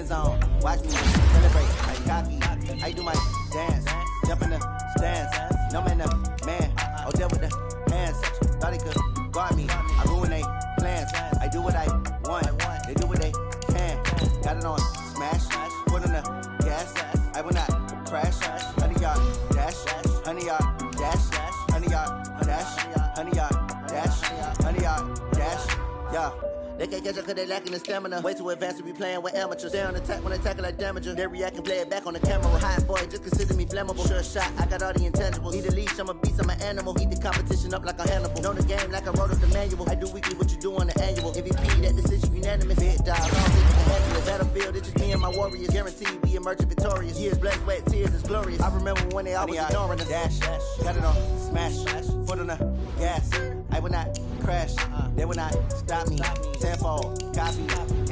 zone, watch me celebrate. I cocky, I do my dance, jump in the stands. No man, man, oh there with the hands. Thought he could guard me. I ruin they plans. I do what I want. They do what they can. Got it on smash. Put on the gas. I will not crash. 100-yard dash. 100-yard dash. 100-yard dash. 100-yard dash. 100-yard dash. Yeah. They can't catch up cause they lacking the stamina. Way too advanced to be playing with amateurs. They on attack when they tackle like damager. They react and play it back on the camera. Hot boy, just consider me flammable. Sure shot, I got all the intangibles. Need a leash, I'm a beast, I'm an animal. Eat the competition up like a Hannibal. Know the game like I wrote up the manual. I do weekly what you do on the annual. MVP, that decision unanimous. Big dog, all the battlefield, it's just me and my warriors. Guaranteed we emerge victorious. Years, blood, sweat, tears, it's glorious. I remember when they always ignoring us. Dash, got it on smash. Foot on the gas. I will not crash. They will not stop me. Tenfold, copy,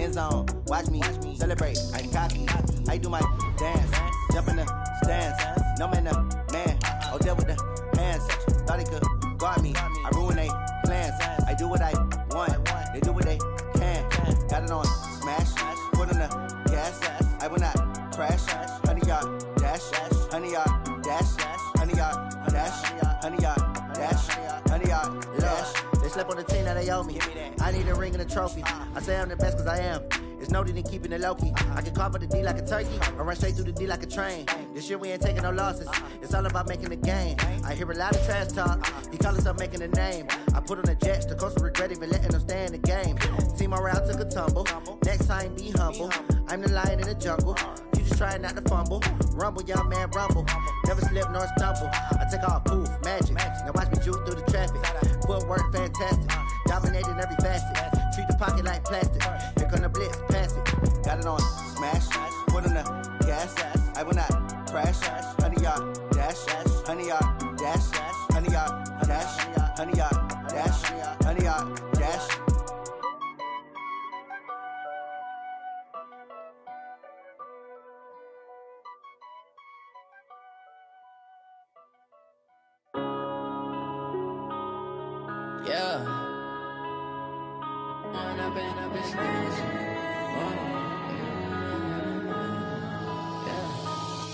end zone, watch me celebrate. I cocky, I do my dance, jump in the stands. No man, man, oh there with the hands. Thought he could guard me. I ruin they plans. I do what I want. They do what they can. Got it on smash, put on the gas. I will not crash. 100-yard dash, 100-yard dash, 100-yard dash, 100-yard dash, 100-yard dash. They slept on the team that they owe me. I need a ring and a trophy. I say I'm the best cause I am. It's noted in keeping it low-key. I can carve up the D like a turkey or run straight through the D like a train. This year we ain't taking no losses. It's all about making the game. I hear a lot of trash talk. He call himself making a name. I put on the Jets. The coach will regret even letting them stay in the game. Team morale took a tumble. Next time be humble. I'm the lion in the jungle. You just trying not to fumble. Rumble, young man, rumble. Never slip nor stumble. I take off, poof, magic. Now watch me juke through the traffic. Footwork fantastic. Dominating every facet. Treat the pocket like plastic. Here come the blitz, pass it. Got it on smash. Put on the gas. I will not crash. 100-yard dash. 100-yard dash. 100-yard dash. 100-yard dash. 100-yard dash. Yeah.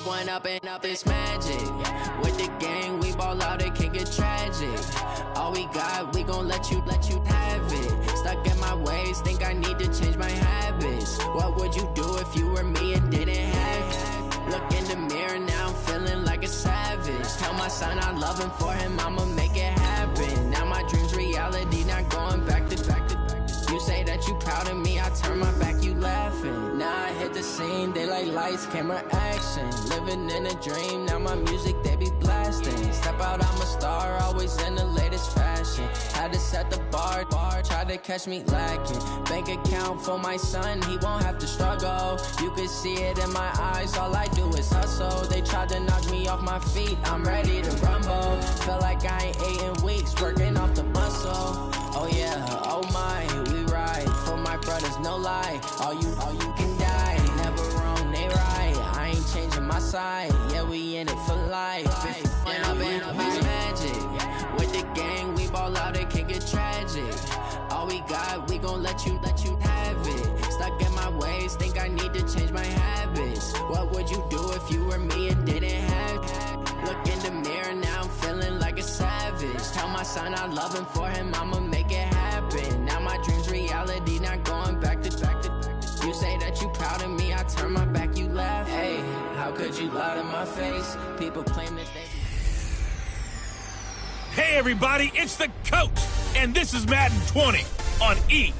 One up and up, it's magic. With the gang, we ball out, it can get tragic. All we got, we gon' let you have it. Stuck in my ways, think I need to change my habits. What would you do if you were me and didn't have it? Look in the mirror, now I'm feeling like a savage. Tell my son I love him, for him I'ma make it happen. Now my dream's reality, not going back to back. You say that you proud of me, I turn my back, you laughing. Now I hit the scene, they like lights, camera, action. Living in a dream, now my music, they be blasting. Step out, I'm a star, always in the latest fashion. Had to set the bar, try to catch me lacking. Bank account for my son, he won't have to struggle. You can see it in my eyes, all I do is hustle. They tried to knock me off my feet, I'm ready to rumble. Feel like I ain't ate in weeks, working off the muscle. Oh yeah, oh my, we ride for my brothers, no lie. All you can die, never wrong, they right. I ain't changing my side, yeah, we in it for life. When up and up is magic. With the gang, we ball out, it can get tragic. All we got, we gon' let you have it. Stuck in my ways, think I need to change my habits. What would you do if you were me and didn't have it? Look in the mirror, now I'm feeling like a savage. Tell my son I love him, for him I'ma make it happen. Now my dream's reality, not going back to back. You say that you proud of me, I turn my back, you laugh. Hey, how could you lie to my face? People claim that they... Hey everybody, it's the Coach, and this is Madden 20 on EA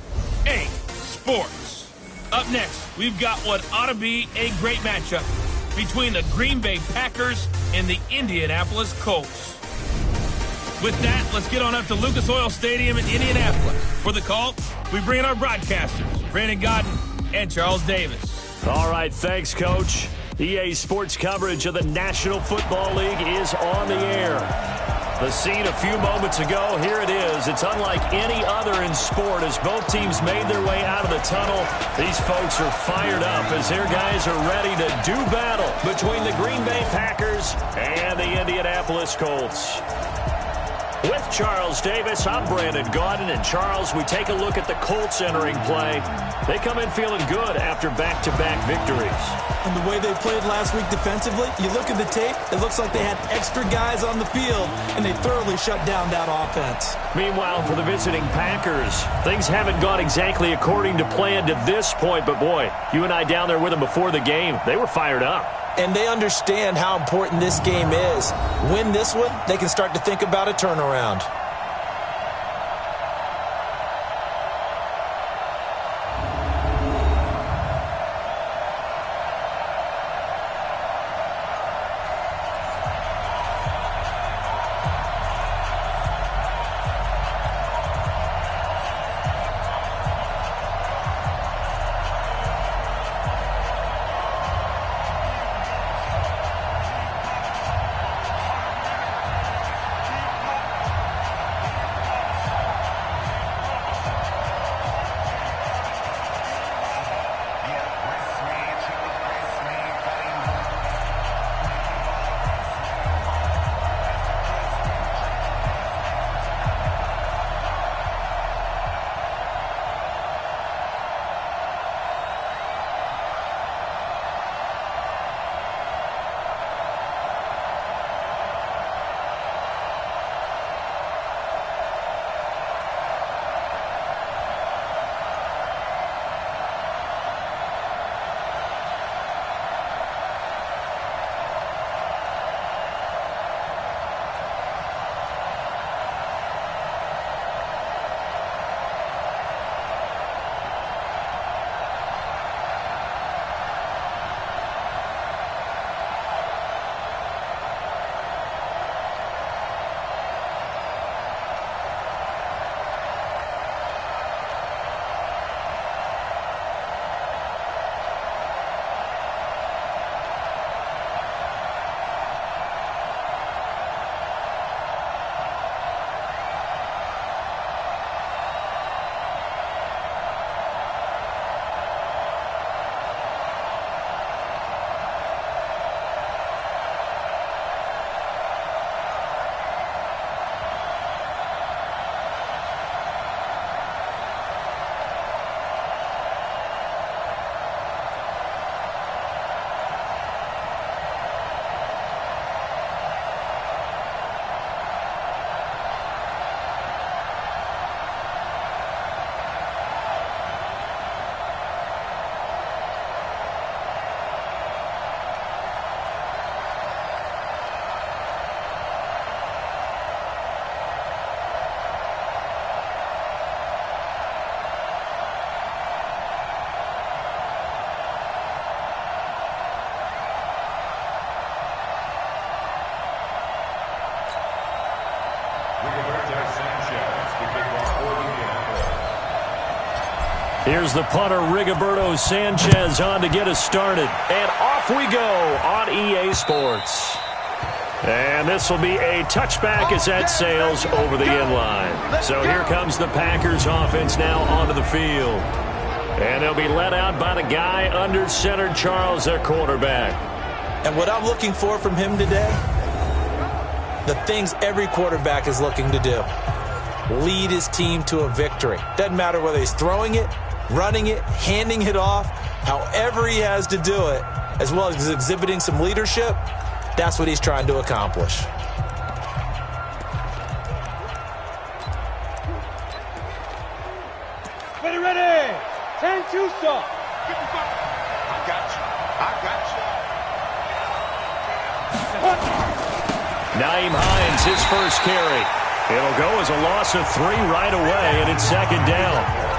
Sports. Up next, we've got what ought to be a great matchup between the Green Bay Packers and the Indianapolis Colts. With that, let's get on up to Lucas Oil Stadium in Indianapolis. For the call, we bring in our broadcasters, Brandon Godden and Charles Davis. All right, thanks, Coach. EA Sports coverage of the National Football League is on the air. The scene a few moments ago, here it is. It's unlike any other in sport as both teams made their way out of the tunnel. These folks are fired up as their guys are ready to do battle between the Green Bay Packers and the Indianapolis Colts. With Charles Davis, I'm Brandon Gaudin. And Charles, we take a look at the Colts entering play. They come in feeling good after back-to-back victories. And the way they played last week defensively, you look at the tape, it looks like they had extra guys on the field, and they thoroughly shut down that offense. Meanwhile, for the visiting Packers, things haven't gone exactly according to plan to this point. But, boy, you and I down there with them before the game, they were fired up. And they understand how important this game is. Win this one, they can start to think about a turnaround. Here's the punter, Rigoberto Sanchez, on to get us started. And off we go on EA Sports. And this will be a touchback as that sails over the end line. So here comes the Packers offense now onto the field. And they'll be led out by the guy under center, Charles, their quarterback. And what I'm looking for from him today, the things every quarterback is looking to do. Lead his team to a victory. Doesn't matter whether he's throwing it, running it, handing it off, however he has to do it, as well as exhibiting some leadership, that's what he's trying to accomplish. Ready. 10 Tucson. I got you. Naeem Hines, his first carry. It'll go as a loss of 3 right away, and it's second down.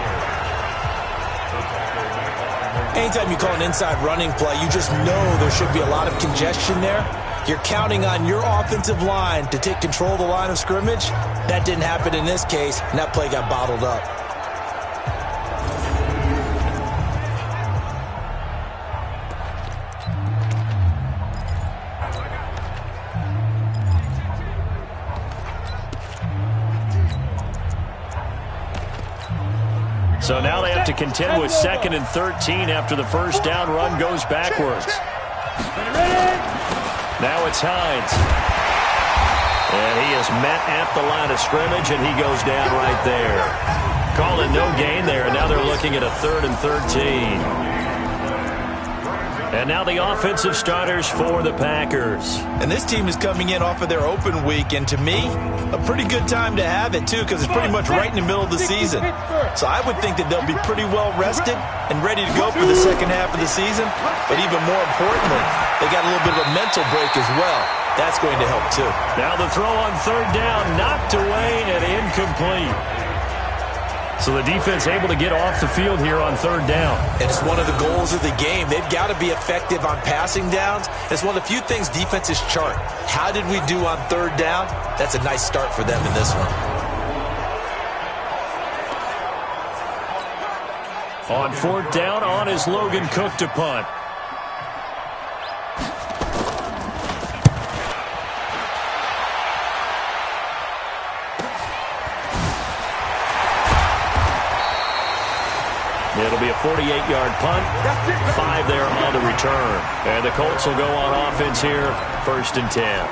Anytime you call an inside running play, you just know there should be a lot of congestion there. You're counting on your offensive line to take control of the line of scrimmage. That didn't happen in this case, and that play got bottled up. So now they have to contend with 2nd and 13 after the first down run goes backwards. Now it's Hines. And he is met at the line of scrimmage, and he goes down right there. Call it no gain there. Now they're looking at a 3rd and 13. And now the offensive starters for the Packers. And this team is coming in off of their open week, and to me, a pretty good time to have it, too, because it's pretty much right in the middle of the season. So I would think that they'll be pretty well rested and ready to go for the second half of the season. But even more importantly, they got a little bit of a mental break as well. That's going to help, too. Now the throw on 3rd down, knocked away and incomplete. So the defense able to get off the field here on 3rd down. And it's one of the goals of the game. They've got to be effective on passing downs. It's one of the few things defenses chart. How did we do on 3rd down? That's a nice start for them in this one. On 4th down, on is Logan Cook to punt. It'll be a 48-yard punt, 5 there on the return. And the Colts will go on offense here, 1st and 10.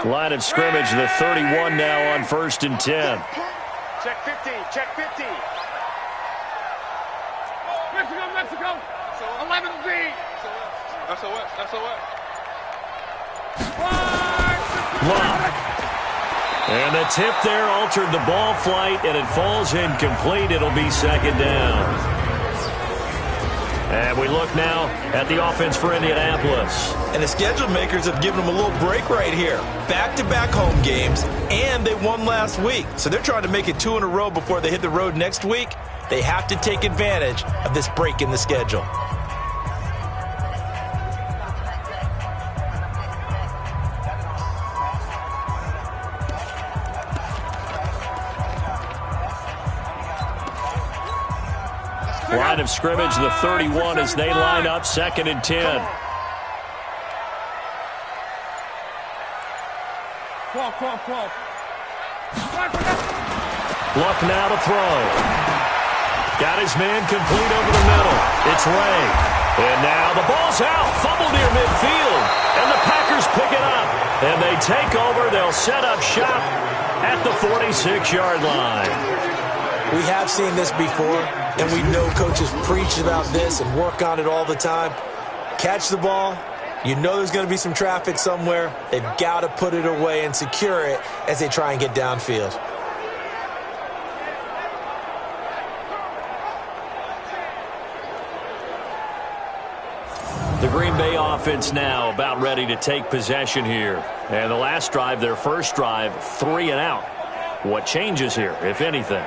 Line of scrimmage, the 31 now on 1st and 10. Check 15, check 15. Mexico. 11Z. SOS. Block. And the tip there altered the ball flight, and it falls incomplete. It'll be 2nd down. And we look now at the offense for Indianapolis. And the schedule makers have given them a little break right here. Back-to-back home games, and they won last week. So they're trying to make it 2 in a row before they hit the road next week. They have to take advantage of this break in the schedule. Line of scrimmage, the 31 as they line up 2nd and 10. Luck now to throw. Got his man complete over the middle. It's Ray. And now the ball's out. Fumble near midfield. And the Packers pick it up. And they take over. They'll set up shop at the 46-yard line. We have seen this before, and we know coaches preach about this and work on it all the time. Catch the ball. You know there's going to be some traffic somewhere. They've got to put it away and secure it as they try and get downfield. The Green Bay offense now about ready to take possession here. And the last drive, their first drive, 3 and out. What changes here, if anything?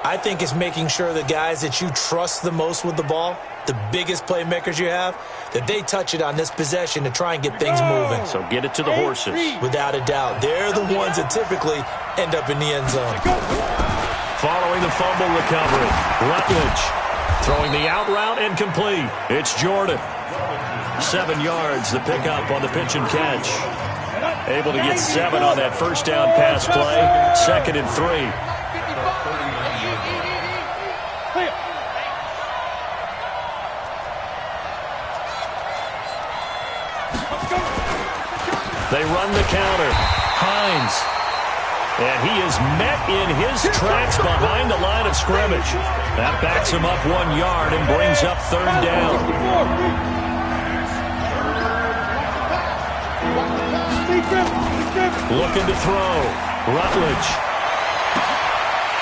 I think it's making sure the guys that you trust the most with the ball, the biggest playmakers you have, that they touch it on this possession to try and get things moving. So get it to the horses. Without a doubt. They're the ones that typically end up in the end zone. Following the fumble recovery, Rutledge throwing the out route and complete. It's Jordan. 7 yards, the pickup on the pitch and catch. Able to get 7 on that first down pass play. 2nd and 3. They run the counter. Hines And he is met in his tracks behind the line of scrimmage. That backs him up 1 yard and brings up third down. Looking to throw. Rutledge.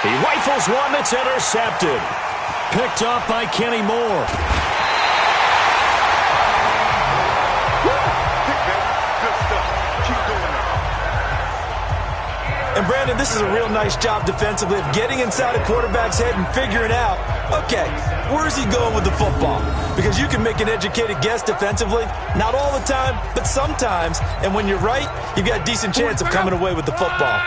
He rifles one that's intercepted. Picked up by Kenny Moore. And, Brandon, this is a real nice job defensively of getting inside a quarterback's head and figuring out, okay, where's he going with the football? Because you can make an educated guess defensively, not all the time, but sometimes. And when you're right, you've got a decent chance of coming away with the football.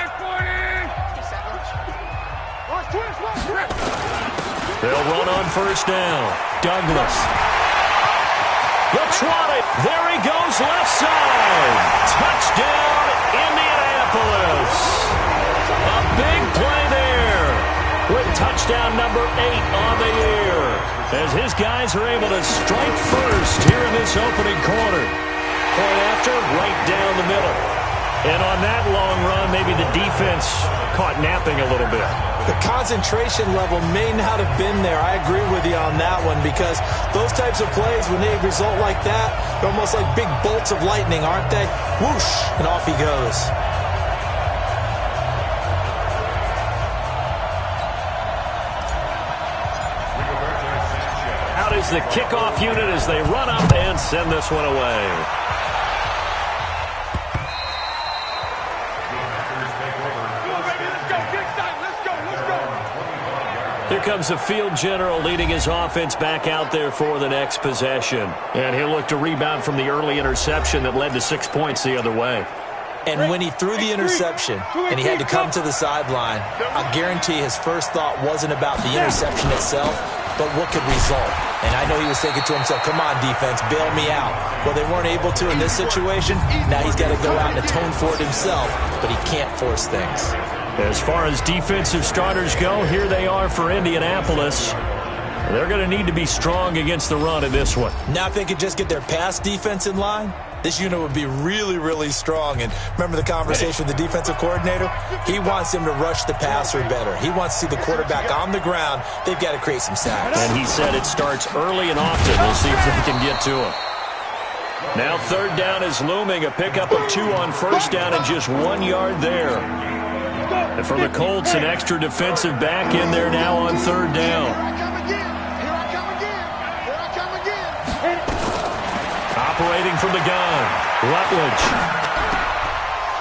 They'll run on first down. Douglas. The trot it. There he goes left side. Touchdown, Indianapolis. A big play there with touchdown number 8 on the year as his guys are able to strike first here in this opening quarter. Point after, right down the middle. And on that long run, maybe the defense caught napping a little bit. The concentration level may not have been there. I agree with you on that one because those types of plays, when they result like that, they're almost like big bolts of lightning, aren't they? Whoosh, and off he goes. Out is the kickoff unit as they run up and send this one away. Here comes the field general leading his offense back out there for the next possession. And he'll look to rebound from the early interception that led to 6 points the other way. And when he threw the interception and he had to come to the sideline, I guarantee his first thought wasn't about the interception itself, but what could result. And I know he was thinking to himself, come on, defense, bail me out. Well, they weren't able to in this situation. Now he's got to go out and atone for it himself, but he can't force things. As far as defensive starters go, here they are for Indianapolis. They're going to need to be strong against the run in this one. Now if they could just get their pass defense in line, this unit would be really, really strong. And remember the conversation with the defensive coordinator? He wants them to rush the passer better. He wants to see the quarterback on the ground. They've got to create some sacks. And he said it starts early and often. We'll see if they can get to him. Now third down is looming. A pickup of 2 on first down and just 1 yard there. And for the Colts, an extra defensive back in there now on third down. Operating from the gun, Rutledge.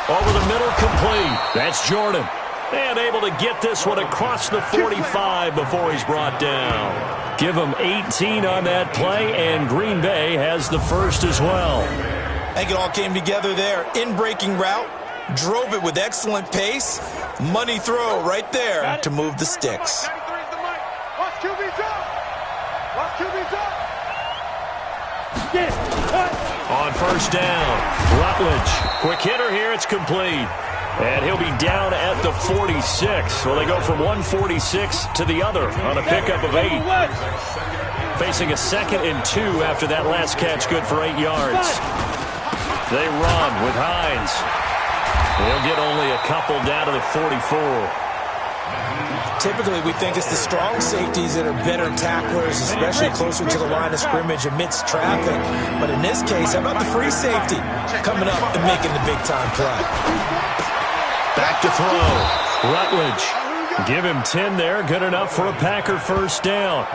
Over the middle, complete. That's Jordan. And able to get this one across the 45 before he's brought down. Give him 18 on that play, and Green Bay has the first as well. I think it all came together there. In-breaking route. Drove it with excellent pace. Money throw right there to move the sticks. On first down, Rutledge. Quick hitter here, it's complete. And he'll be down at the 46. Well, they go from 146 to the other on a pickup of 8. Facing a 2nd and 2 after that last catch, good for 8 yards. They run with Hines. They'll get only a couple down to the 44. Typically, we think it's the strong safeties that are better tacklers, especially closer to the line of scrimmage amidst traffic. But in this case, how about the free safety coming up and making the big-time play? Back to throw. Rutledge. Give him 10 there. Good enough for a Packer first down.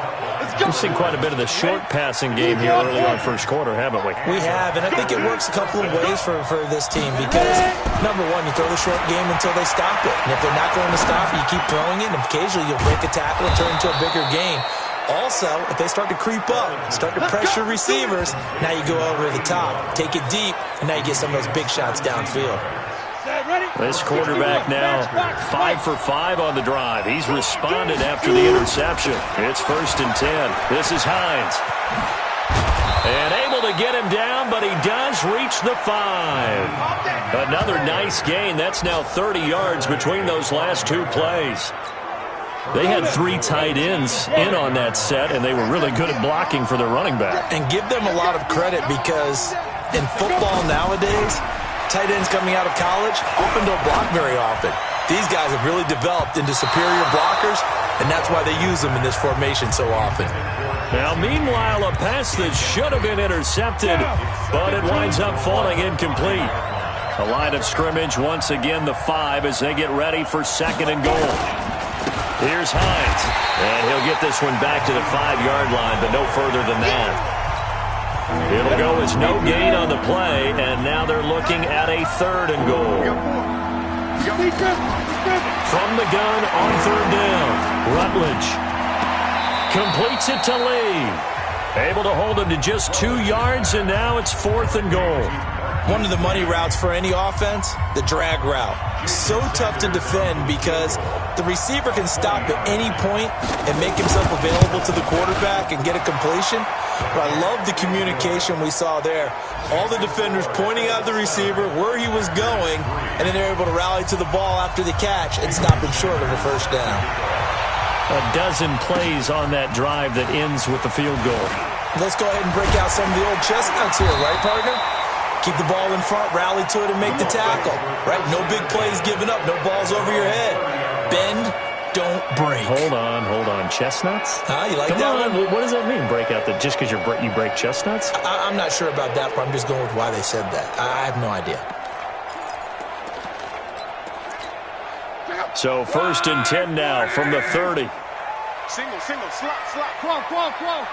We've seen quite a bit of the short passing game here early on first quarter, haven't we? We have, and I think it works a couple of ways for this team because, number one, you throw the short game until they stop it. And if they're not going to stop it, you keep throwing it, and occasionally you'll break a tackle and turn it into a bigger game. Also, if they start to creep up, start to pressure receivers, now you go over the top, take it deep, and now you get some of those big shots downfield. This quarterback now 5 for 5 on the drive. He's responded after the interception. It's 1st and 10. This is Hines. And able to get him down, but he does reach the 5. Another nice gain. That's now 30 yards between those last 2 plays. They had 3 tight ends in on that set, and they were really good at blocking for their running back. And give them a lot of credit because in football nowadays, tight ends coming out of college often don't block very often. These guys have really developed into superior blockers, and that's why they use them in this formation so often. Now, meanwhile, a pass that should have been intercepted, but it winds up falling incomplete. The line of scrimmage, once again, the 5 as they get ready for 2nd and goal. Here's Hines, and he'll get this one back to the 5-yard line, but no further than that. It'll go as no gain on the play, and now they're looking at a 3rd and goal. From the gun on 3rd down, Rutledge completes it to Lee. Able to hold him to just 2 yards, and now it's 4th and goal. One of the money routes for any offense, the drag route. So tough to defend because the receiver can stop at any point and make himself available to the quarterback and get a completion. But I love the communication we saw there. All the defenders pointing out the receiver, where he was going, and then they're able to rally to the ball after the catch and stop him short of a 1st down. A dozen plays on that drive that ends with the field goal. Let's go ahead and break out some of the old chestnuts here, right, partner? Keep the ball in front, rally to it, and make the tackle. Right? No big plays given up, no balls over your head. Bend, don't break. Hold on. Chestnuts? You like Come that on. one? What does that mean, break out? Just because you break chestnuts? I'm not sure about that, but I'm just going with why they said that. I have no idea. So 1st and 10 now from the 30. Single, slot. Close.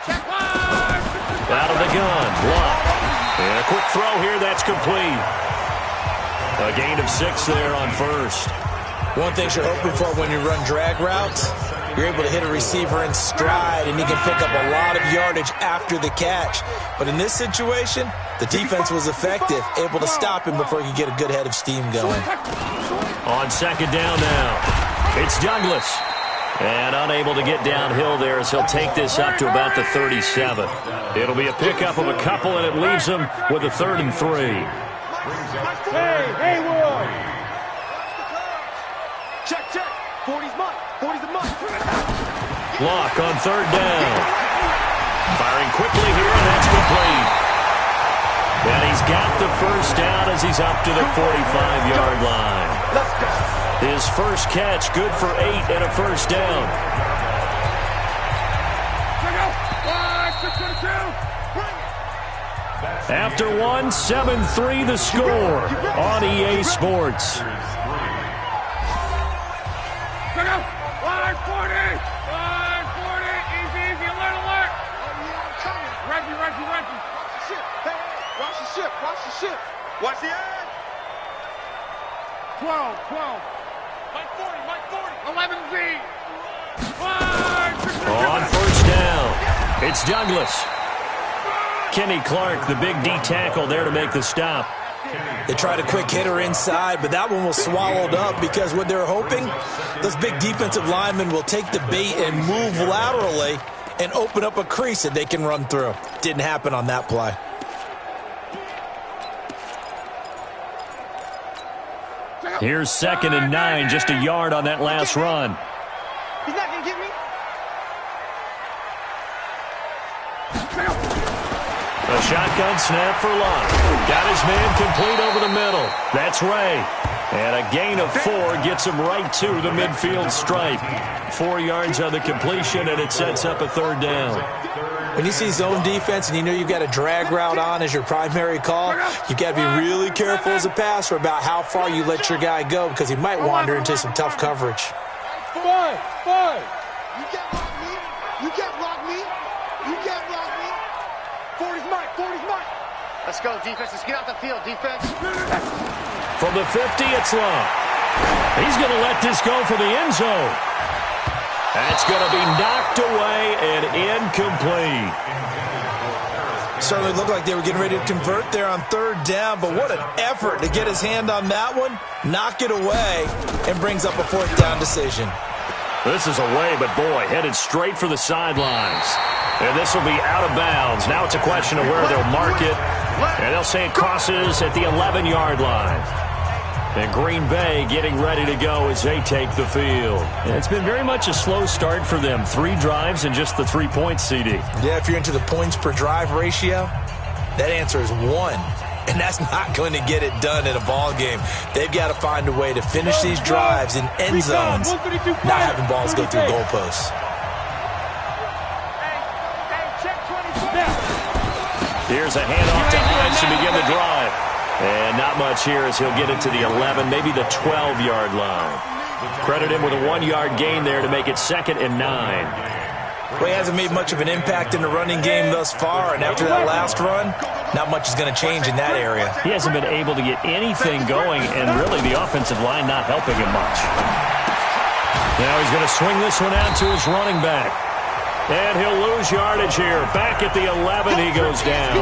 Check Out of the gun, block. And a quick throw here, that's complete. A gain of 6 there on 1st. One thing you're hoping for when you run drag routes, you're able to hit a receiver in stride, and he can pick up a lot of yardage after the catch. But in this situation, the defense was effective, able to stop him before he could get a good head of steam going. On 2nd down now, it's Douglas. And unable to get downhill there as he'll take this up to about the 37. It'll be a pickup of a couple, and it leaves him with a 3rd and 3. Hey, Will. Check. 40's mine. 40's the mine. Block on 3rd down. Firing quickly here, and that's complete. And he's got the 1st down as he's up to the 45-yard line. Let's go. His first catch, good for 8 and a 1st down. After one, 7-3 the score on EA Sports. Line 40. Easy. Alert. Reggie. Hey, watch the ship. Watch the edge. 12. Mike 40. 11Z. On 1st down, it's Douglas. Kenny Clark, the big D tackle there to make the stop. They tried a quick hitter inside, but that one was swallowed up because what they're hoping, those big defensive linemen will take the bait and move laterally and open up a crease that they can run through. Didn't happen on that play. Here's 2nd and 9, just a yard on that last run. He's not going to get me. A shotgun snap for Locke. Got his man complete over the middle. That's Ray. And a gain of 4 gets him right to the midfield stripe. 4 yards on the completion, and it sets up a 3rd down. When you see zone defense and you know you've got a drag route on as your primary call, you've got to be really careful as a passer about how far you let your guy go because he might wander into some tough coverage. Five. You can't block me. 40's mine. Let's go, defense. Let's get out the field, defense. From the 50, it's Locke. He's going to let this go for the end zone. That's going to be knocked away and incomplete. Certainly looked like they were getting ready to convert there on 3rd down, but what an effort to get his hand on that one, knock it away, and brings up a 4th down decision. This is away, but boy, headed straight for the sidelines. And this will be out of bounds. Now it's a question of where they'll mark it, and they'll say it crosses at the 11-yard line. And Green Bay getting ready to go as they take the field. And it's been very much a slow start for them. 3 drives and just the 3 points, CD. Yeah, if you're into the points per drive ratio, that answer is 1. and that's not going to get it done in a ball game. They've got to find a way to finish these drives in end zones, not having balls go through goalposts. Here's a handoff to Hines to begin the drive. And not much here as he'll get it to the 11, maybe the 12-yard line. Credit him with a 1-yard gain there to make it 2nd and 9. Well, he hasn't made much of an impact in the running game thus far, and after that last run, not much is going to change in that area. He hasn't been able to get anything going, and really the offensive line not helping him much. Now he's going to swing this one out to his running back. And he'll lose yardage here. Back at the 11, he goes down.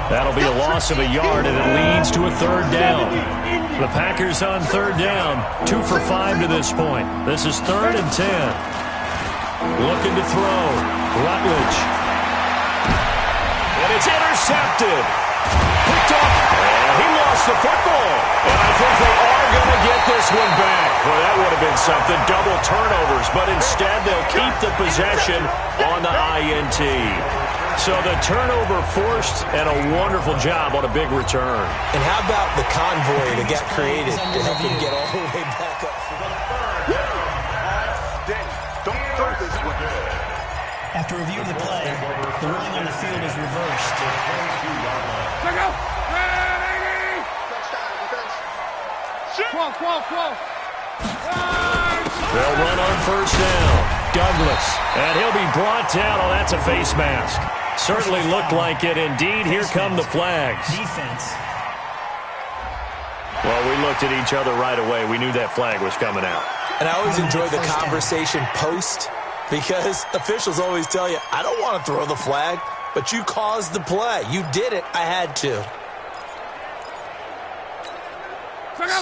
That'll be a loss of a yard, and it leads to a 3rd down. The Packers on 3rd down, 2 for 5 to this point. This is 3rd and 10. Looking to throw. Rutledge. And it's intercepted. Picked up. And he lost the football. And I think they are going to get this one back. Well, that would have been something. Double turnovers. But instead, they'll keep the possession on the INT. So the turnover forced, and a wonderful job on a big return. And how about the convoy that got created to help him get all the way back up? After review of the play, the ruling on the field is reversed. They'll run on 1st down. Douglas. And he'll be brought down. Oh, that's a face mask. Certainly looked like it. Indeed, here come the flags. Defense. Well, we looked at each other right away. We knew that flag was coming out. And I always enjoy the conversation post, because officials always tell you, I don't want to throw the flag, but you caused the play. You did it. I had to.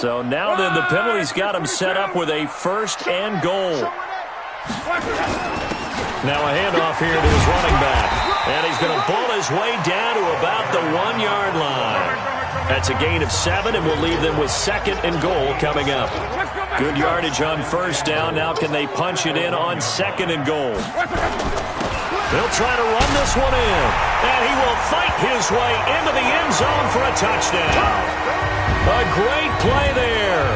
So now then, the penalty's got him set up with a 1st and goal. Now a handoff here to his running back. And he's going to pull his way down to about the 1-yard line. That's a gain of 7, and we'll leave them with 2nd and goal coming up. Good yardage on 1st down. Now can they punch it in on 2nd and goal? They'll try to run this one in. And he will fight his way into the end zone for a touchdown. A great play there.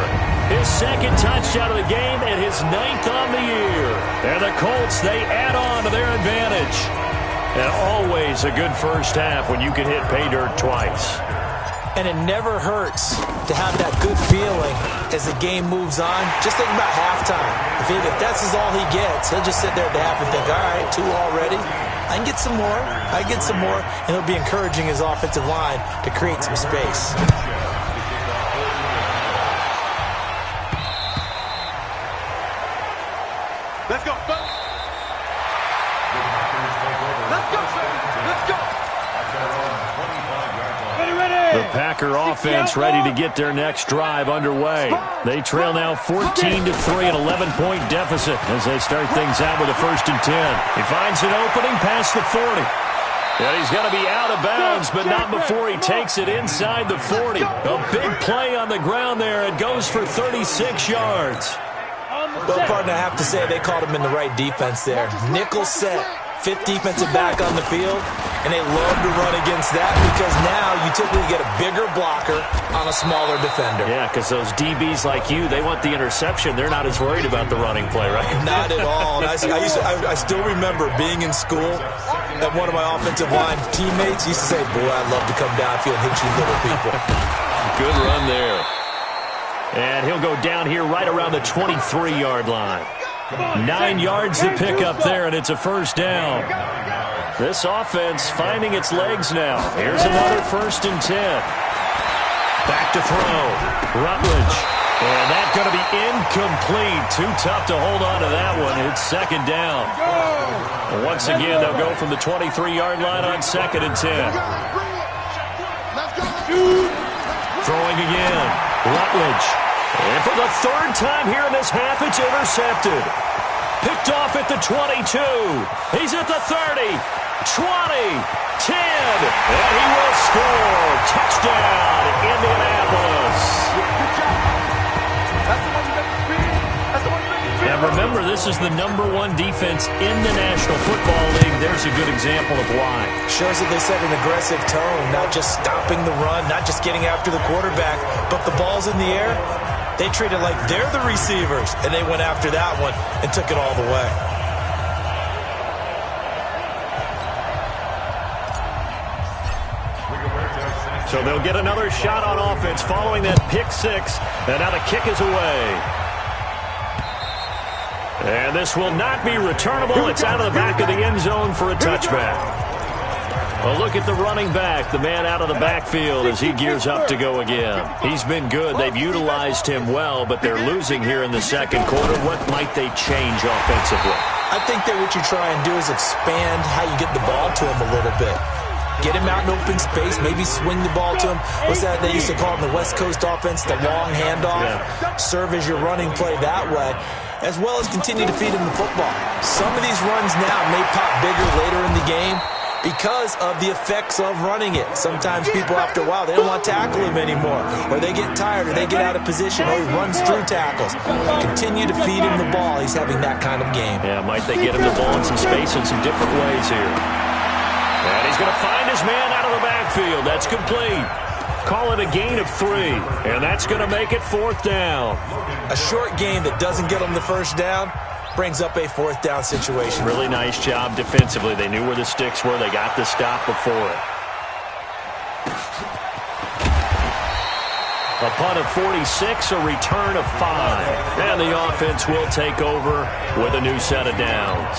His 2nd touchdown of the game and his 9th on the year. And the Colts, they add on to their advantage. And always a good first half when you can hit pay dirt twice. And it never hurts to have that good feeling as the game moves on. Just think about halftime. If that's all he gets, he'll just sit there at the half and think, all right, 2 already. I can get some more. I can get some more. And he'll be encouraging his offensive line to create some space. Let's go. Let's go, sir. Let's go. The Packer offense ready to get their next drive underway. They trail now 14-3, an 11-point deficit as they start things out with a 1st and 10. He finds an opening past the 40. And he's going to be out of bounds, but not before he takes it inside the 40. A big play on the ground there. It goes for 36 yards. Well, partner, I have to say they called him in the right defense there. Nickel set, 5th defensive back on the field, and they love to run against that because now you typically get a bigger blocker on a smaller defender. Yeah, because those DBs like you, they want the interception. They're not as worried about the running play, right? Not at all. And I still remember being in school, and one of my offensive line teammates used to say, boy, I'd love to come downfield and hit you little people. Good run there. And he'll go down here right around the 23-yard line. 9 yards to pick up there, and it's a 1st down. This offense finding its legs now. Here's another 1st and 10. Back to throw. Rutledge. And that's going to be incomplete. Too tough to hold on to that one. It's 2nd down. And once again, they'll go from the 23-yard line on 2nd and 10. Throwing again. Rutledge. And for the 3rd time here in this half, it's intercepted. Picked off at the 22. He's at the 30, 20, 10. And he will score. Touchdown, Indianapolis. And remember, this this is the #1 defense in the National Football League. There's a good example of why. Shows that they set an aggressive tone, not just stopping the run, not just getting after the quarterback, but the ball's in the air. They treat it like they're the receivers, and they went after that one and took it all the way. So they'll get another shot on offense following that pick six, and now the kick is away. And this will not be returnable. It's out of the back of the end zone for a touchback. A look at the running back, the man out of the backfield as he gears up to go again. He's been good. They've utilized him well, but they're losing here in the second quarter. What might they change offensively? I think that what you try and do is expand how you get the ball to him a little bit. Get him out in open space, maybe swing the ball to him. What's that they used to call in the West Coast offense, the long handoff? Yeah. Serve as your running play that way, as well as continue to feed him the football. Some of these runs now may pop bigger later in the game because of the effects of running it. Sometimes people, after a while, they don't want to tackle him anymore, or they get tired, or they get out of position, or he runs through tackles. Continue to feed him the ball. He's having that kind of game. Yeah, might they get him the ball in some space in some different ways here. And he's going to find his man out of the backfield. That's complete. Call it a gain of 3, and that's going to make it 4th down. A short gain that doesn't get him the first down brings up a 4th down situation. Really nice job defensively. They knew where the sticks were. They got the stop before it. A punt of 46, a return of 5. And the offense will take over with a new set of downs.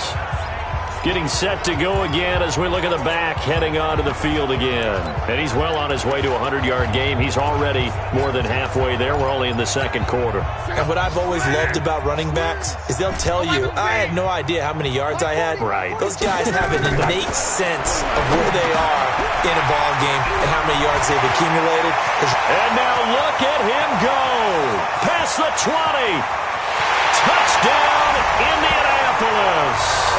Getting set to go again as we look at the back heading onto the field again. And he's well on his way to a 100-yard game. He's already more than halfway there. We're only in the second quarter. And what I've always loved about running backs is they'll tell you, I had no idea how many yards I had. Right. Those guys have an innate sense of where they are in a ball game and how many yards they've accumulated. And now look at him go. Past the 20. Touchdown, Indianapolis.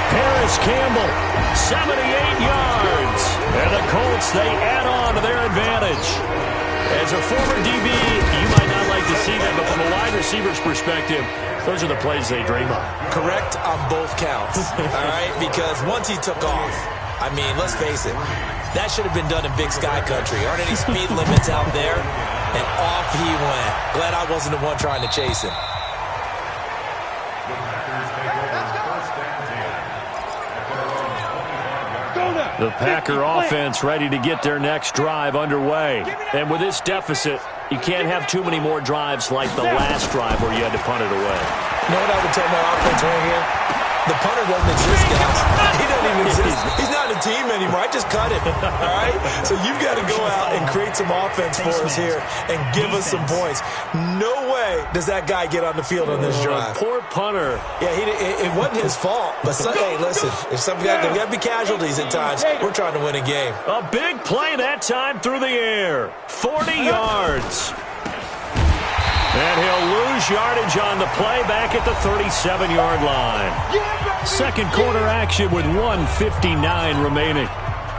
Harris Campbell, 78 yards. And the Colts, they add on to their advantage. As a former DB, you might not like to see that, but from a wide receiver's perspective, those are the plays they dream of. Correct on both counts, all right? Because once he took off, I mean, let's face it, that should have been done in Big Sky Country. Aren't any speed limits out there? And off he went. Glad I wasn't the one trying to chase him. The Packer offense ready to get their next drive underway. And with this deficit, you can't have too many more drives like the last drive where you had to punt it away. You know what I would tell my offense right here? The punter doesn't exist, guys. He doesn't even exist. He's not a team anymore. I just cut him, all right? So you've got to go out and create some offense for us here and give us some points. No way does that guy get on the field on this drive. Poor punter. Yeah, it wasn't his fault. But, hey, listen, if some guy, there got to be casualties at times. We're trying to win a game. A big play that time through the air. 40 yards. And he'll lose yardage on the play back at the 37-yard line. Second quarter action with 1:59 remaining.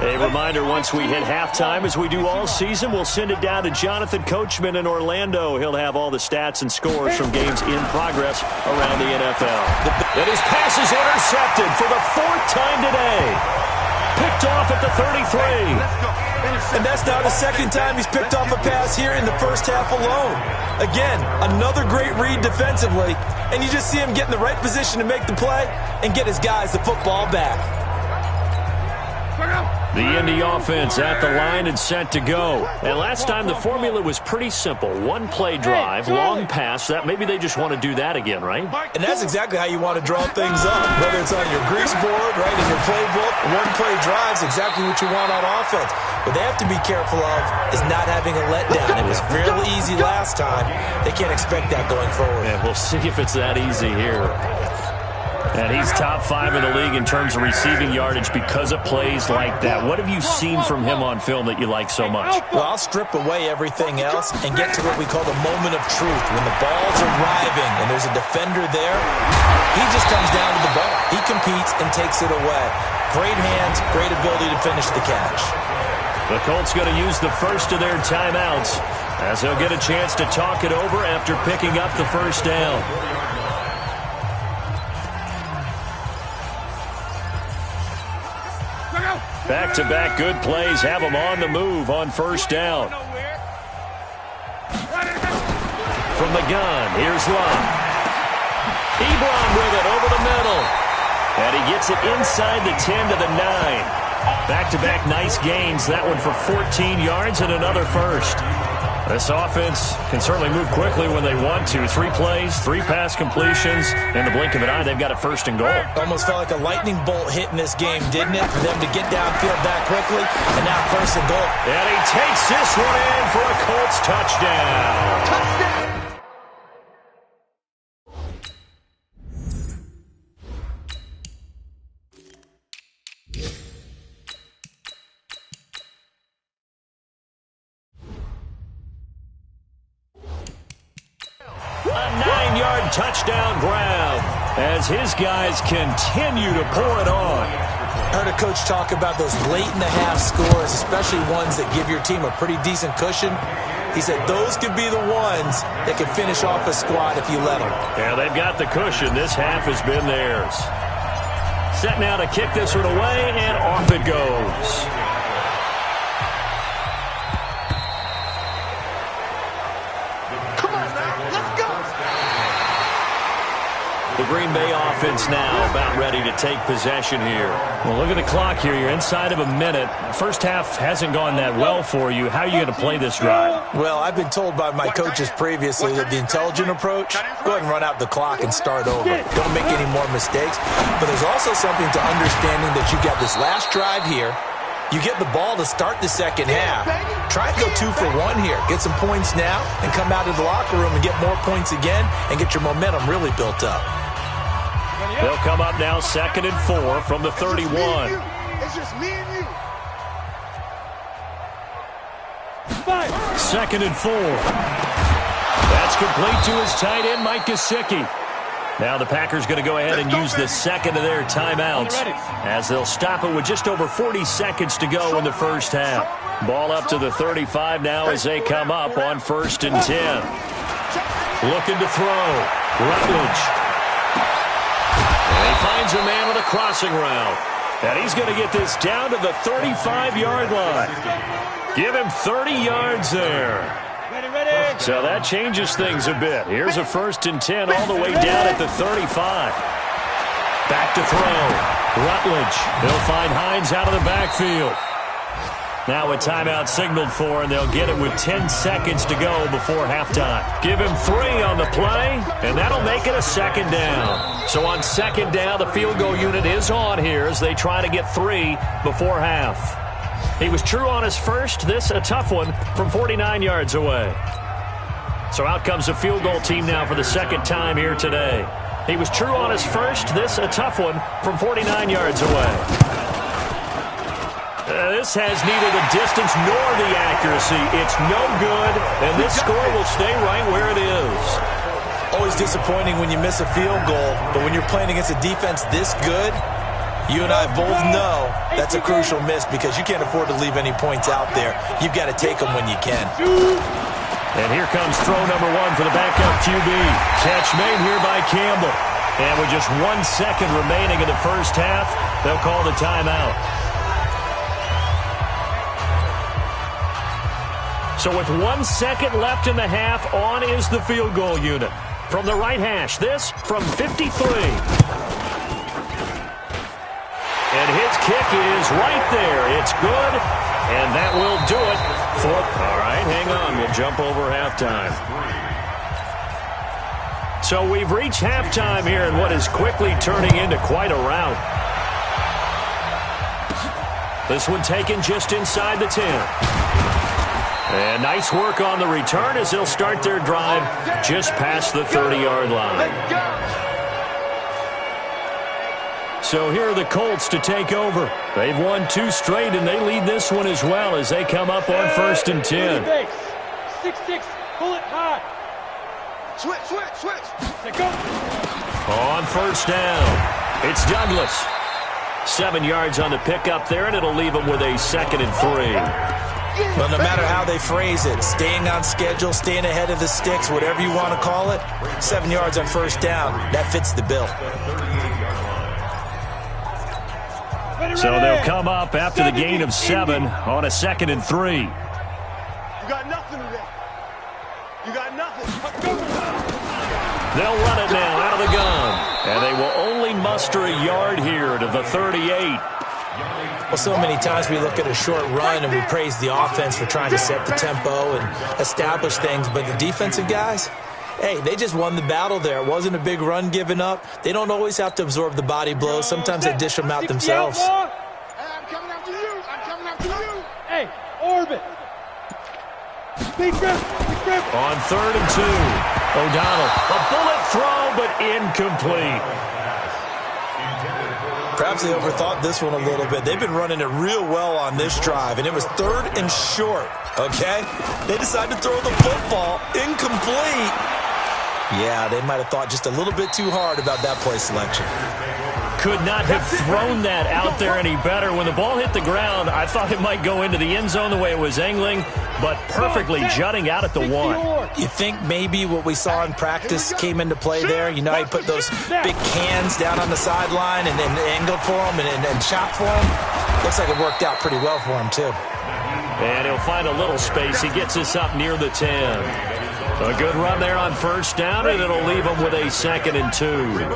A reminder, once we hit halftime, as we do all season, we'll send it down to Jonathan Coachman in Orlando. He'll have all the stats and scores from games in progress around the NFL. And his pass is intercepted for the 4th time today. Picked off at the 33. And that's now the 2nd time he's picked off a pass here in the first half alone. Again, another great read defensively, and you just see him get in the right position to make the play and get his guys the football back. The Indy offense at the line and set to go. And last time the formula was pretty simple. One play drive, long pass. That maybe they just want to do that again, right? And that's exactly how you want to draw things up. Whether it's on your grease board, right, in your playbook, one play drive's exactly what you want on offense. What they have to be careful of is not having a letdown. It was real easy last time. They can't expect that going forward. And we'll see if it's that easy here. And he's top 5 in the league in terms of receiving yardage because of plays like that. What have you seen from him on film that you like so much? Well, I'll strip away everything else and get to what we call the moment of truth. When the ball's arriving and there's a defender there, he just comes down to the ball. He competes and takes it away. Great hands, great ability to finish the catch. The Colts going to use the first of their timeouts as they'll get a chance to talk it over after picking up the first down. Back-to-back good plays have them on the move on first down. From the gun, here's Love. Ebron with it over the middle. And he gets it inside the 10 to the 9. Back-to-back nice gains. That one for 14 yards and another first. This offense can certainly move quickly when they want to. 3 plays, 3 pass completions. In the blink of an eye, they've got it first and goal. Almost felt like a lightning bolt hit in this game, didn't it? For them to get downfield that quickly, and now first and goal. And he takes this one in for a Colts touchdown. Touchdown! A 9-yard touchdown grab as his guys continue to pour it on. I heard a coach talk about those late-in-the-half scores, especially ones that give your team a pretty decent cushion. He said those could be the ones that can finish off a squad if you let them. Yeah, they've got the cushion. This half has been theirs. Set now to kick this one away, and off it goes. The Green Bay offense now about ready to take possession here. Well, look at the clock here. You're inside of a minute. First half hasn't gone that well for you. How are you going to play this drive? Well, I've been told by my coaches previously that the intelligent approach, go ahead and run out the clock and start over. Don't make any more mistakes. But there's also something to understanding that you got this last drive here. You get the ball to start the second half. Try and go 2 for 1 here. Get some points now and come out of the locker room and get more points again and get your momentum really built up. They'll come up now 2nd and 4 from the 31. It's just me and you. 2nd and 4. That's complete to his tight end, Mike Gesicki. Now the Packers going to go ahead and use the second of their timeouts as they'll stop it with just over 40 seconds to go in the first half. Ball up to the 35 now as they come up on 1st and 10. Looking to throw. Rutledge. And he finds a man with a crossing route. And he's going to get this down to the 35-yard line. Give him 30 yards there. So that changes things a bit. Here's a 1st and 10 all the way down at the 35. Back to throw. Rutledge. He'll find Hines out of the backfield. Now a timeout signaled for, and they'll get it with 10 seconds to go before halftime. Give him 3 on the play, and that'll make it a 2nd down. So on 2nd down, the field goal unit is on here as they try to get 3 before half. He was true on his first. This a tough one from 49 yards away. So out comes the field goal team now for the 2nd time here today. He was true on his first. This a tough one from 49 yards away. This has neither the distance nor the accuracy. It's no good, and this score will stay right where it is. Always disappointing when you miss a field goal, but when you're playing against a defense this good, you and I both know that's a crucial miss because you can't afford to leave any points out there. You've got to take them when you can. And here comes throw number 1 for the backup QB. Catch made here by Campbell. And with just 1 second remaining in the first half, they'll call the timeout. So with 1 second left in the half, on is the field goal unit. From the right hash, this from 53. And his kick is right there. It's good, and that will do it for... All right, hang on. We'll jump over halftime. So we've reached halftime here in what is quickly turning into quite a rout. This one taken just inside the 10. And nice work on the return as they'll start their drive just past the 30-yard line. So here are the Colts to take over. They've won 2 straight, and they lead this one as well as they come up on 1st and 10. 6-6, pull it hard. Switch. On 1st down, it's Douglas. 7 yards on the pickup there, and it'll leave them with a 2nd and 3. Well, no matter how they phrase it, staying on schedule, staying ahead of the sticks, whatever you want to call it, 7 yards on 1st down, that fits the bill. So they'll come up after the gain of 7 on a 2nd and 3. You got nothing today. You got nothing. They'll run it now out of the gun. And they will only muster a yard here to the 38. Well, so many times we look at a short run and we praise the offense for trying to set the tempo and establish things. But the defensive guys, hey, they just won the battle there. It wasn't a big run given up. They don't always have to absorb the body blows. Sometimes they dish them out themselves. Hey, I'm coming after you. I'm coming after you. Hey, orbit. Big grip. On 3rd and 2, O'Donnell. A bullet throw, but incomplete. Perhaps they overthought this one a little bit. They've been running it real well on this drive, and it was 3rd and short, okay? They decided to throw the football incomplete. Yeah, they might have thought just a little bit too hard about that play selection. Could not have thrown that out there any better. When the ball hit the ground, I thought it might go into the end zone the way it was angling, but perfectly jutting out at the 1. You think maybe what we saw in practice came into play there? You know, he put those big cans down on the sideline and then angled for him and shot for him. Looks like it worked out pretty well for him, too. And he'll find a little space. He gets us up near the 10. A good run there on 1st down, and it'll leave him with a 2nd and 2.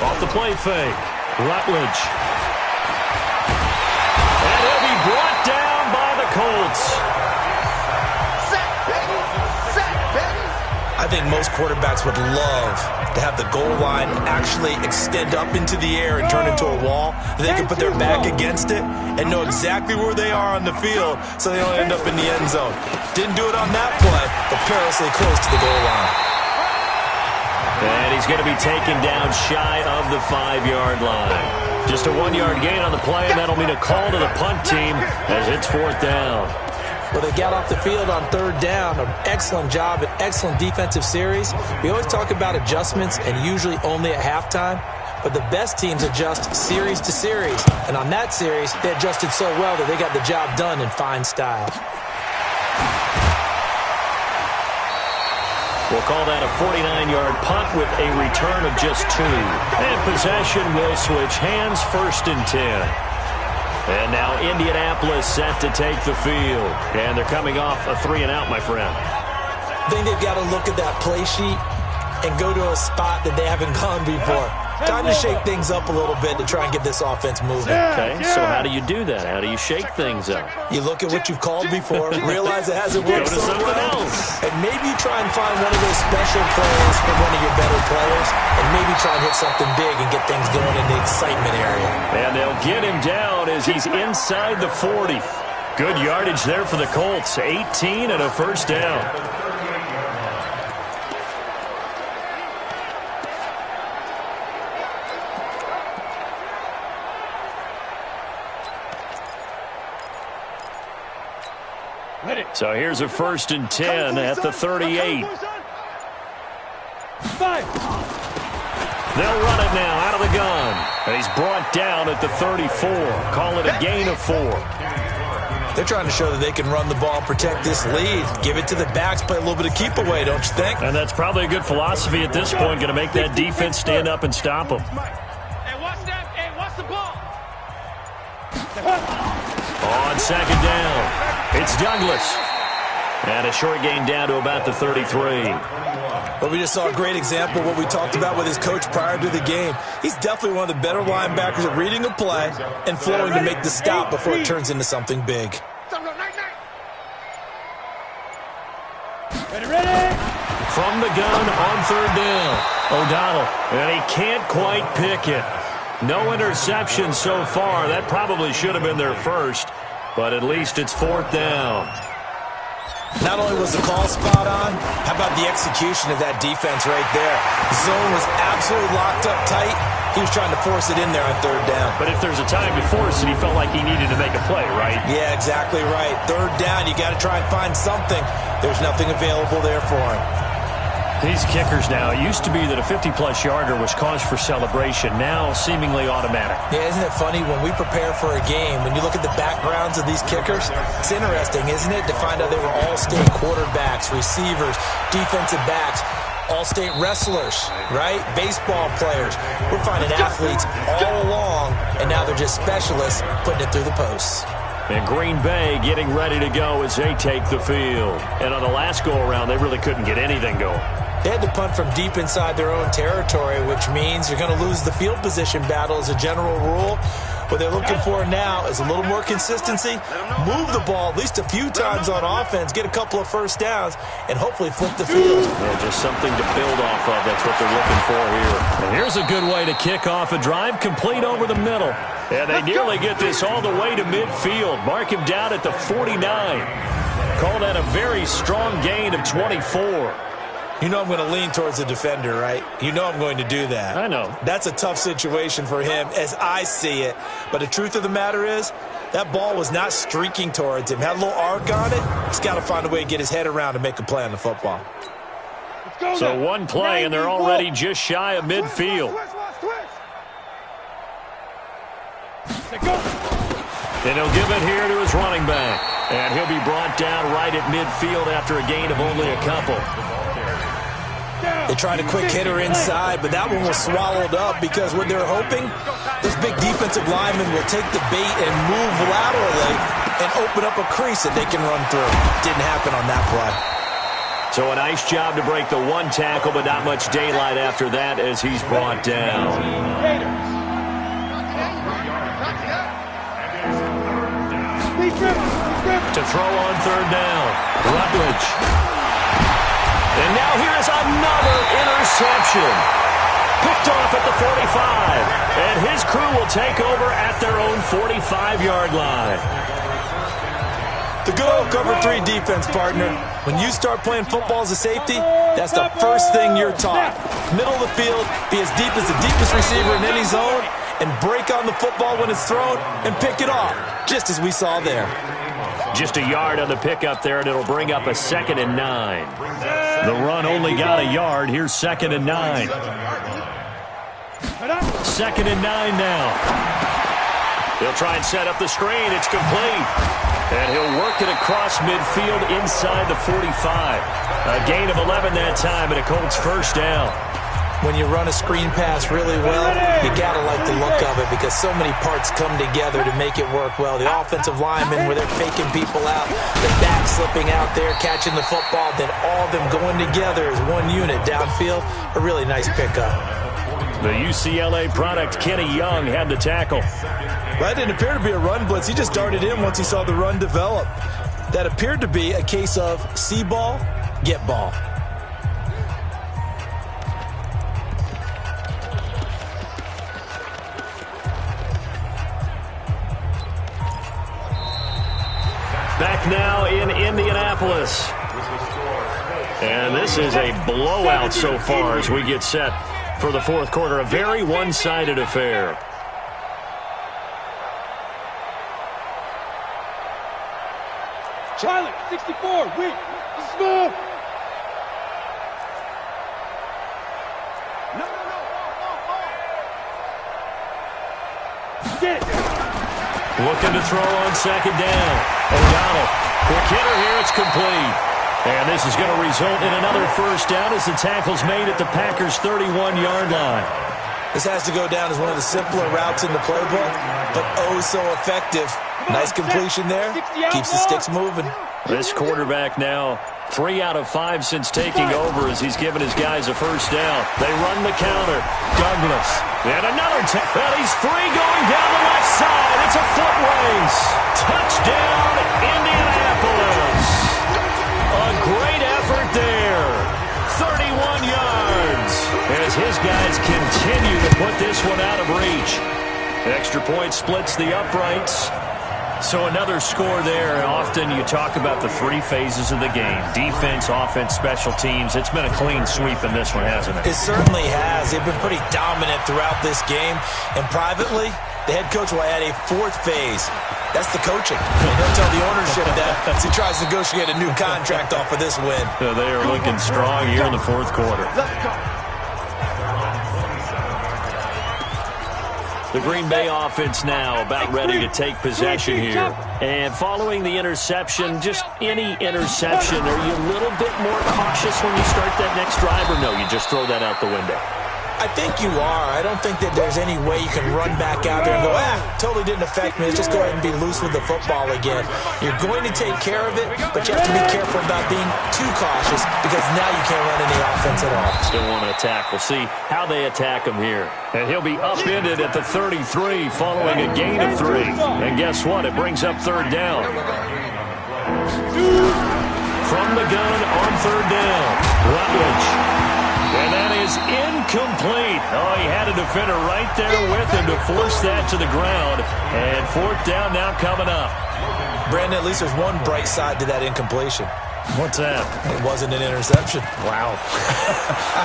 Off the play fake, Rutledge. And he'll be brought down by the Colts. I think most quarterbacks would love to have the goal line actually extend up into the air and turn into a wall. They can put their back against it and know exactly where they are on the field so they don't end up in the end zone. Didn't do it on that play, but perilously close to the goal line. And he's going to be taken down shy of the 5-yard line. Just a 1-yard gain on the play, and that'll mean a call to the punt team as it's 4th down. Well, they got off the field on 3rd down. An excellent job, an excellent defensive series. We always talk about adjustments, and usually only at halftime. But the best teams adjust series to series. And on that series, they adjusted so well that they got the job done in fine style. We'll call that a 49-yard punt with a return of just 2. And possession will switch hands, 1st and 10. And now Indianapolis set to take the field. And they're coming off a 3-and-out, my friend. I think they've got to look at that play sheet and go to a spot that they haven't gone before. Time to shake things up a little bit to try and get this offense moving. Okay, so how do you do that? How do you shake things up? You look at what you've called before, realize it hasn't worked so well, and maybe you try and find one of those special plays for one of your better players, and maybe try and hit something big and get things going in the excitement area. And they'll get him down as he's inside the 40. Good yardage there for the Colts. 18 and a 1st down. So here's a 1st and 10 at the 38. They'll run it now out of the gun. And he's brought down at the 34. Call it a gain of 4. They're trying to show that they can run the ball, protect this lead, give it to the backs, play a little bit of keep away, don't you think? And that's probably a good philosophy at this point, going to make that defense stand up and stop them. Hey, watch that. Hey, watch the ball. On 2nd down. It's Douglas. And a short gain down to about the 33. Well, we just saw a great example of what we talked about with his coach prior to the game. He's definitely one of the better linebackers at reading a play and flowing to make the stop before it turns into something big. Ready? From the gun on 3rd down. O'Donnell. And he can't quite pick it. No interception so far. That probably should have been their first. But at least it's 4th down. Not only was the call spot on, how about the execution of that defense right there? The zone was absolutely locked up tight. He was trying to force it in there on 3rd down. But if there's a time to force it, he felt like he needed to make a play, right? Yeah, exactly right. 3rd down, you got to try and find something. There's nothing available there for him. These kickers now, it used to be that a 50-plus yarder was cause for celebration, now seemingly automatic. Yeah, isn't it funny when we prepare for a game, when you look at the backgrounds of these kickers, it's interesting, isn't it, to find out they were all-state quarterbacks, receivers, defensive backs. all-state wrestlers, right? Baseball players. We're finding athletes all along, and now they're just specialists putting it through the posts. And Green Bay getting ready to go as they take the field. And on the last go-around, they really couldn't get anything going. They had to punt from deep inside their own territory, which means you're going to lose the field position battle as a general rule. What they're looking for now is a little more consistency, move the ball at least a few times on offense, get a couple of first downs, and hopefully flip the field. Well, just something to build off of. That's what they're looking for here. And here's a good way to kick off a drive, complete over the middle. And they nearly get this all the way to midfield. Mark him down at the 49. Call that a very strong gain of 24. You know I'm going to lean towards the defender, right? You know I'm going to do that. I know. That's a tough situation for him as I see it. But the truth of the matter is, that ball was not streaking towards him. Had a little arc on it. He's got to find a way to get his head around and make a play on the football. So one play, and they're already just shy of midfield. And he'll give it here to his running back. And he'll be brought down right at midfield after a gain of only a couple. They tried a quick hitter inside, but that one was swallowed up because what they're hoping, those big defensive linemen will take the bait and move laterally and open up a crease that they can run through. Didn't happen on that play. So a nice job to break the one tackle, but not much daylight after that as he's brought down. To throw on third down, Rutledge. And now here's another interception. Picked off at the 45. And his crew will take over at their own 45-yard line. The good old cover 3 defense, partner. When you start playing football as a safety, that's the first thing you're taught. Middle of the field, be as deep as the deepest receiver in any zone, and break on the football when it's thrown and pick it off, just as we saw there. Just a yard on the pickup there, and it'll bring up a 2nd and 9. The run only got a yard. Here's 2nd and 9. 2nd and 9 now. He'll try and set up the screen. It's complete. And he'll work it across midfield inside the 45. A gain of 11 that time, and a Colts first down. When you run a screen pass really well, you got to like the look of it because so many parts come together to make it work well. The offensive linemen, where they're faking people out, the back slipping out there, catching the football, then all of them going together as one unit downfield. A really nice pickup. The UCLA product, Kenny Young, had the tackle. That didn't appear to be a run blitz. He just darted in once he saw the run develop. That appeared to be a case of see ball, get ball. Back now in Indianapolis. And this is a blowout so far as we get set for the fourth quarter. A very one-sided affair. Charlie, 64, weak. Small. No. Get it. Looking to throw on 2nd down. O'Donnell. Quick hitter here. It's complete. And this is going to result in another first down as the tackle's made at the Packers' 31-yard line. This has to go down as one of the simpler routes in the playbook, but oh so effective. Nice completion there. Keeps the sticks moving. This quarterback now 3 out of 5 since taking over as he's given his guys a first down. They run the counter. Douglas. And another well, he's free going down the left side. It's a foot race. Touchdown, Indianapolis. A great effort there. 31 yards as his guys continue to put this one out of reach. Extra point splits the uprights. So another score there. Often you talk about the 3 phases of the game. Defense, offense, special teams. It's been a clean sweep in this one, hasn't it? It certainly has. They've been pretty dominant throughout this game. And privately, the head coach will add a 4th phase. That's the coaching. He'll tell the ownership that as he tries to negotiate a new contract off of this win. So they are looking strong here in the fourth quarter. The Green Bay offense now about ready to take possession here. And following the interception, just any interception, are you a little bit more cautious when you start that next drive, or no, you just throw that out the window? I think you are. I don't think that there's any way you can run back out there and go, totally didn't affect me. Let's just go ahead and be loose with the football again. You're going to take care of it, but you have to be careful about being too cautious because now you can't run any offense at all. Still want to attack. We'll see how they attack him here. And he'll be upended at the 33 following a gain of 3. And guess what? It brings up third down. From the gun on third down, Rutledge. And that is incomplete. Oh, he had a defender right there with him to force that to the ground. And fourth down now coming up. Brandon, at least there's one bright side to that incompletion. What's that? It wasn't an interception. Wow.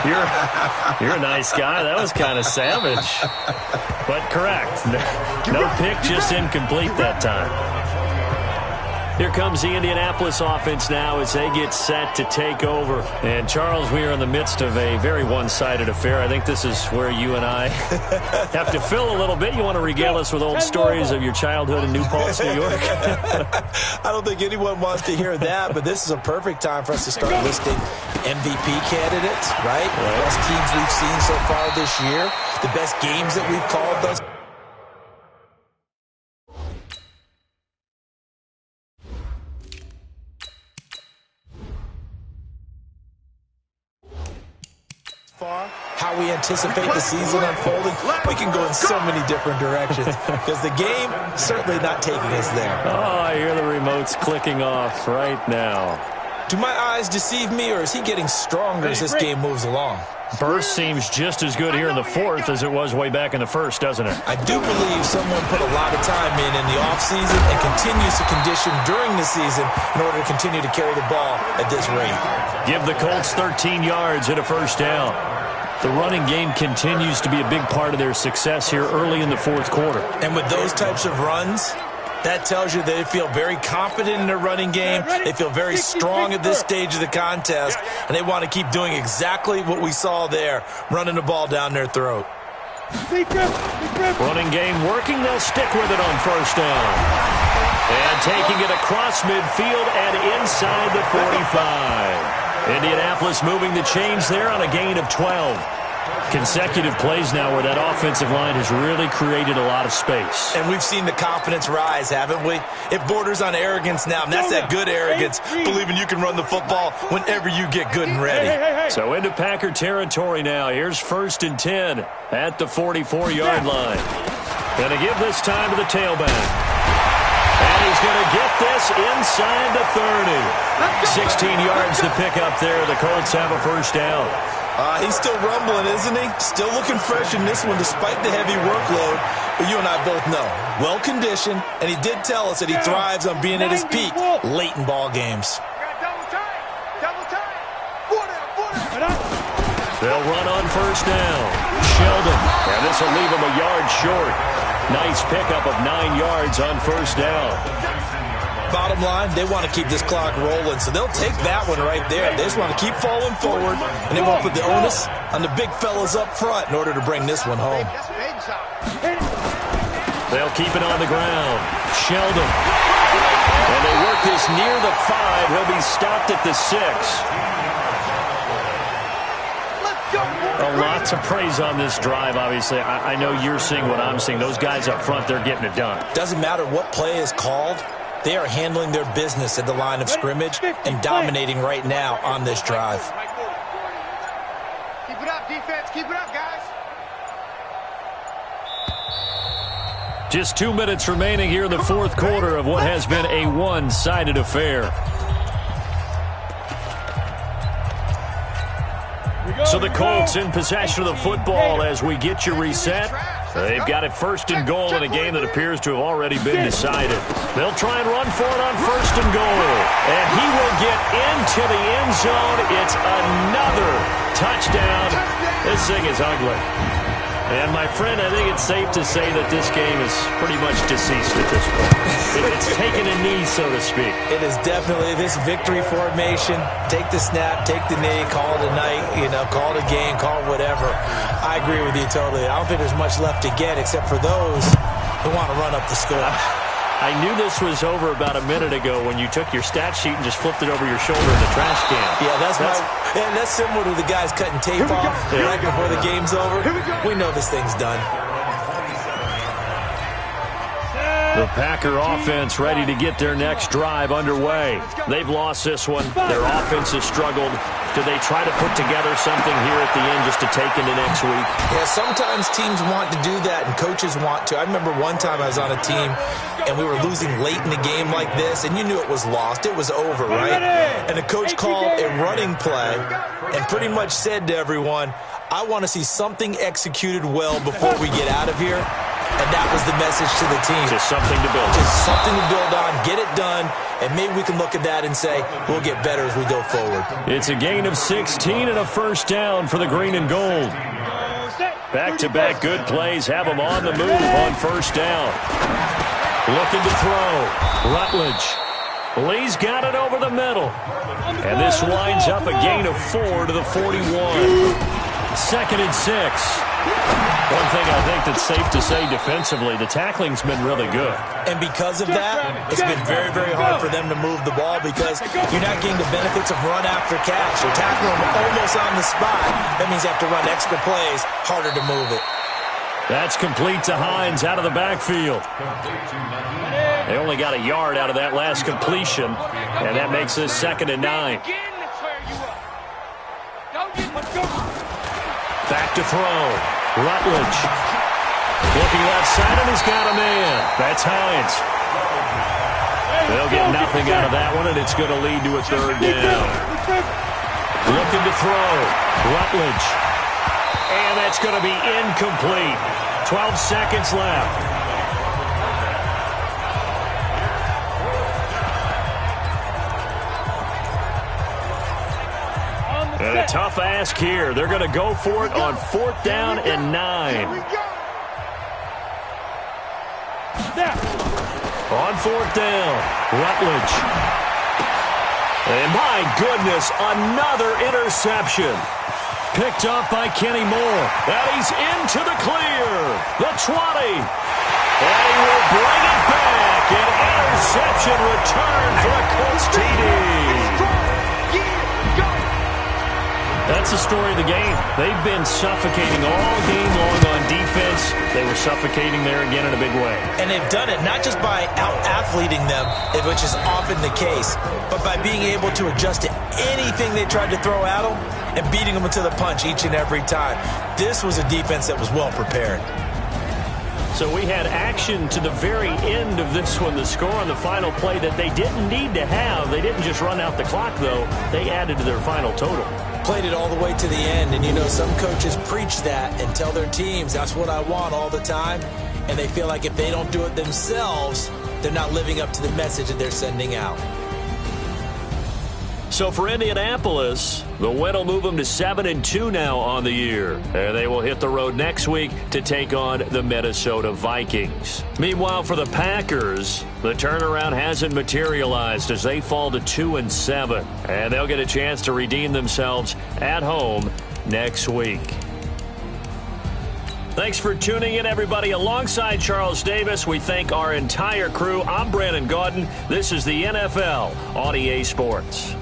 You're a nice guy. That was kind of savage. But correct. No pick, just incomplete that time. Here comes the Indianapolis offense now as they get set to take over. And, Charles, we are in the midst of a very one-sided affair. I think this is where you and I have to fill a little bit. You want to regale us with old stories of your childhood in New Paltz, New York? I don't think anyone wants to hear that, but this is a perfect time for us to start listing MVP candidates, right? The best teams we've seen so far this year, the best games that we've called thus. How we anticipate the season unfolding, we can go in so many different directions because the game certainly not taking us there. Oh, I hear the remotes clicking off right now. Do my eyes deceive me, or is he getting stronger as this game moves along? Burst seems just as good here in the fourth as it was way back in the first, doesn't it? I do believe someone put a lot of time in the offseason and continues to condition during the season in order to continue to carry the ball at this rate. Give the Colts 13 yards and a first down. The running game continues to be a big part of their success here early in the fourth quarter. And with those types of runs, that tells you they feel very confident in their running game. They feel very strong at this stage of the contest, and they want to keep doing exactly what we saw there, running the ball down their throat. Running game working. They'll stick with it on first down. And taking it across midfield and inside the 45. Indianapolis moving the chains there on a gain of 12. Consecutive plays now where that offensive line has really created a lot of space. And we've seen the confidence rise, haven't we? It borders on arrogance now, and that's that good arrogance, believing you can run the football whenever you get good and ready. So into Packer territory now. Here's 1st and 10 at the 44-yard line. Going to give this time to the tailback. And he's going to get this inside the 30. 16 yards to pick up there. The Colts have a first down. He's still rumbling, isn't he? Still looking fresh in this one despite the heavy workload. But you and I both know, well-conditioned, and he did tell us that he thrives on being at his peak late in ball games. They'll run on first down. Sheldon, and this will leave him a yard short. Nice pickup of 9 yards on first down. Bottom line, they want to keep this clock rolling, so they'll take that one right there. They just want to keep falling forward, and they won't put the onus on the big fellas up front in order to bring this one home. They'll keep it on the ground. Sheldon. And they work this near the 5. He'll be stopped at the 6. Lots of praise on this drive, obviously. I know you're seeing what I'm seeing. Those guys up front, they're getting it done. Doesn't matter what play is called. They are handling their business at the line of scrimmage and dominating right now on this drive. Keep it up, defense. Keep it up, guys. Just 2 minutes remaining here in the fourth quarter of what has been a one-sided affair. So the Colts in possession of the football as we get you reset. They've got it 1st and goal in a game that appears to have already been decided. They'll try and run for it on 1st and goal. And he will get into the end zone. It's another touchdown. This thing is ugly. And, my friend, I think it's safe to say that this game is pretty much deceased at this point. It's taken a knee, so to speak. It is definitely this victory formation. Take the snap, take the knee, call it a night, call it a game, call it whatever. I agree with you totally. I don't think there's much left to get except for those who want to run up the score. I knew this was over about a minute ago when you took your stat sheet and just flipped it over your shoulder in the trash can. Yeah, that's similar to the guys cutting tape off right before the game's over. We know this thing's done. The Packer offense ready to get their next drive underway. They've lost this one. Their offense has struggled. Do they try to put together something here at the end just to take into next week? Yeah, sometimes teams want to do that and coaches want to. I remember one time I was on a team and we were losing late in the game like this, and you knew it was lost. It was over, right? And the coach called a running play and pretty much said to everyone, I want to see something executed well before we get out of here. And that was the message to the team. Just something to build on. Just something to build on, get it done, and maybe we can look at that and say, we'll get better as we go forward. It's a gain of 16 and a first down for the green and gold. Back-to-back good plays have them on the move on first down. Looking to throw. Rutledge. Lee's got it over the middle. And this winds up a gain of 4 to the 41. 2nd and 6. One thing I think that's safe to say defensively, the tackling's been really good. And because of that, it's been very, very hard for them to move the ball because you're not getting the benefits of run after catch. You're tackling them almost on the spot. That means you have to run extra plays, harder to move it. That's complete to Hines out of the backfield. They only got a yard out of that last completion, and that makes this 2nd and 9. Back to throw. Rutledge. Looking left side, and he's got a man. That's Hines. They'll get nothing out of that one, and it's going to lead to a 3rd down. Looking to throw. Rutledge. And that's going to be incomplete. 12 seconds left. And a tough ask here. They're going to go for it on 4th down and 9. On 4th down, Rutledge. And my goodness, another interception. Picked up by Kenny Moore. And he's into the clear. The 20. And he will bring it back. An interception return for the Colts TD. That's the story of the game. They've been suffocating all game long on defense. They were suffocating there again in a big way. And they've done it not just by out-athleting them, which is often the case, but by being able to adjust to anything they tried to throw at them and beating them to the punch each and every time. This was a defense that was well prepared. So we had action to the very end of this one. The score on the final play that they didn't need to have. They didn't just run out the clock, though. They added to their final total. Played it all the way to the end, and some coaches preach that and tell their teams, that's what I want all the time, and they feel like if they don't do it themselves, they're not living up to the message that they're sending out. So for Indianapolis, the win will move them to 7-2 now on the year. And they will hit the road next week to take on the Minnesota Vikings. Meanwhile, for the Packers, the turnaround hasn't materialized as they fall to 2-7. And they'll get a chance to redeem themselves at home next week. Thanks for tuning in, everybody. Alongside Charles Davis, we thank our entire crew. I'm Brandon Gaudin. This is the NFL on EA Sports.